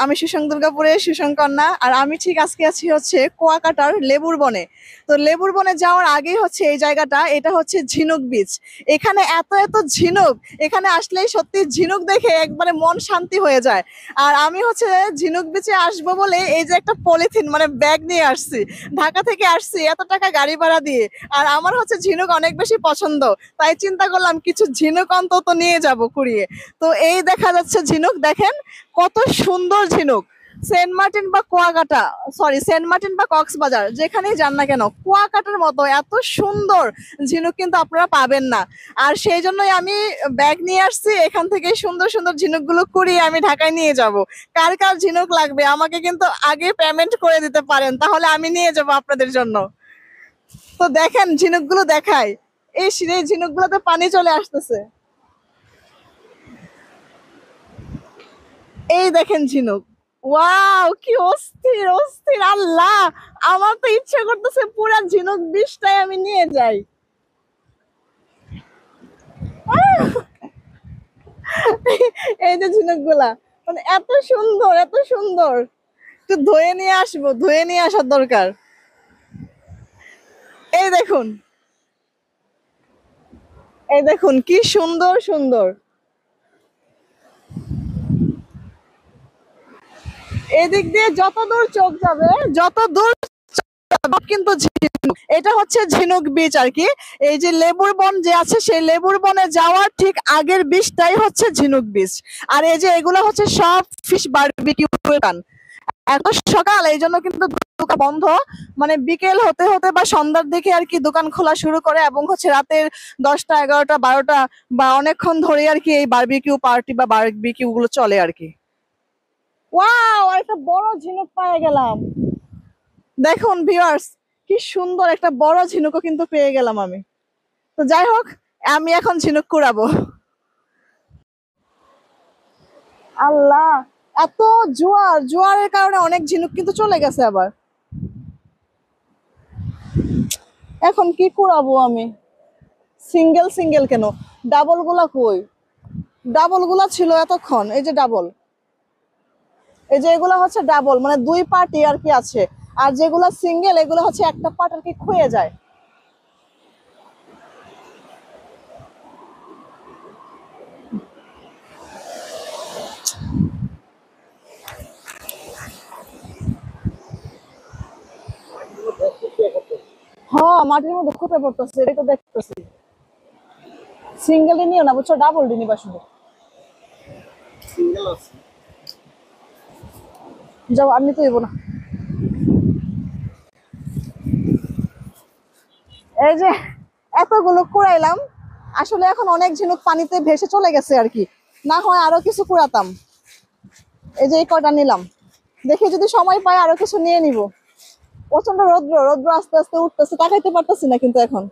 আমি সুসং দুর্গাপুরের সুসং কন্যা। আর আমি ঠিক আজকে আছি হচ্ছে কুয়াকাটার লেবুর বনে। তো লেবুর বনে যাওয়ার আগেই হচ্ছে এই জায়গাটা, এটা হচ্ছে ঝিনুক বিচ। এখানে এত এত ঝিনুক, এখানে আসলেই সত্যি ঝিনুক দেখে একবারে মন শান্তি হয়ে যায়। আর আমি হচ্ছে ঝিনুক বিচে আসবো বলে এই যে একটা পলিথিন মানে ব্যাগ নিয়ে আসছি, ঢাকা থেকে আসছি এত টাকা গাড়ি ভাড়া দিয়ে। আর আমার হচ্ছে ঝিনুক অনেক বেশি পছন্দ, তাই চিন্তা করলাম কিছু ঝিনুক অন্তত নিয়ে যাব কুড়িয়ে। তো এই দেখা যাচ্ছে ঝিনুক, দেখেন কত সুন্দর ঝিনুক। সেন্ট মার্টিন বা কুয়াকাটা, সরি সেন্ট মার্টিন বা কক্সবাজার যেখানেই যান না কেন, কুয়াকাটার মতো এত সুন্দর ঝিনুক কিন্তু আপনারা পাবেন না। আর সেই জন্যই আমি ব্যাগ নিয়ে আসছি, এখান থেকে সুন্দর সুন্দর ঝিনুকগুলো কুড়িয়ে আমি ঢাকায় নিয়ে যাব। কার কার ঝিনুক লাগবে আমাকে কিন্তু আগে পেমেন্ট করে দিতে পারেন, তাহলে আমি নিয়ে যাব আপনাদের জন্য। তো দেখেন ঝিনুকগুলো দেখাই, এই ঝিনুকগুলোতে পানি চলে আসতেছে। এই দেখেন ঝিনুক, ওয়াও কি অস্থির অস্থির, আল্লাহ আমার তো ইচ্ছা করতেছে পুরা ঝিনুক বিষটাই আমি নিয়ে যাই। এই যে ঝিনুক গুলা মানে এত সুন্দর এত সুন্দর, একটু ধুয়ে নিয়ে আসবো, ধুয়ে নিয়ে আসার দরকার। এই দেখুন, এই দেখুন কি সুন্দর সুন্দর। এদিক দিয়ে যত দূর চোখ যাবে, যত দূর কিন্তু ঝিনুক, এটা হচ্ছে ঝিনুক বিচ আর কি। এই যে লেবুর বন যে আছে, সেই লেবুর বনে যাওয়ার ঠিক আগের বিচটাই হচ্ছে ঝিনুক বিচ। আর এই যে এগুলো হচ্ছে সব ফিশ বারবিকিউ দোকান। এখন সকাল, এই জন্য কিন্তু দোকান বন্ধ, মানে বিকেল হতে হতে বা সন্ধ্যার দিকে আর কি দোকান খোলা শুরু করে, এবং হচ্ছে রাতের 10টা 11টা 12টা বা অনেকক্ষণ ধরে আর কি এই বারবিকিউ পার্টি বা বারবিকিউ গুলো চলে আর কি। ওয়াও, একটা বড় ঝিনুক পেয়ে গেলাম। দেখুন ভিউয়ার্স, কি সুন্দর একটা বড় ঝিনুকও কিন্তু পেয়ে গেলাম আমি। তো যাই হোক, আমি এখন ঝিনুক কুড়াবো। আল্লাহ, এত জোয়ার, জোয়ারের কারণে অনেক ঝিনুক কিন্তু চলে গেছে আবার। এখন কি কুড়াবো আমি, সিঙ্গেল সিঙ্গেল কেন, ডাবল গুলা কই? ডাবল গুলা ছিল এতক্ষণ, এই যে ডাবল, এই যে এগুলা হচ্ছে ডাবল, মানে দুই পার্টি আর কি আছে। আর যেগুলা সিঙ্গেল এগুলো হচ্ছে একটা পার্ট আর কি ক্ষয়ে যায়। হ্যাঁ, মাটির মধ্যে খুঁটে পড়তেছে, এটা তো দেখতেছি। সিঙ্গেল নিও না বুঝছো, ডাবল নিবা শুধু। যাও, আর নিতে হইব না। এই যে এতগুলো কুড়াইলাম, আসলে এখন অনেক ঝিনুক পানিতে ভেসে চলে গেছে আর কি, না হয় আরো কিছু কুড়াতাম। এই যে এই কয়টা নিলাম, দেখি যদি সময় পাই আরো কিছু নিয়ে নিব। প্রচন্ড রৌদ্র, রৌদ্র আস্তে আস্তে উঠতেছে, তাকাইতে পারতেছি না কিন্তু এখন।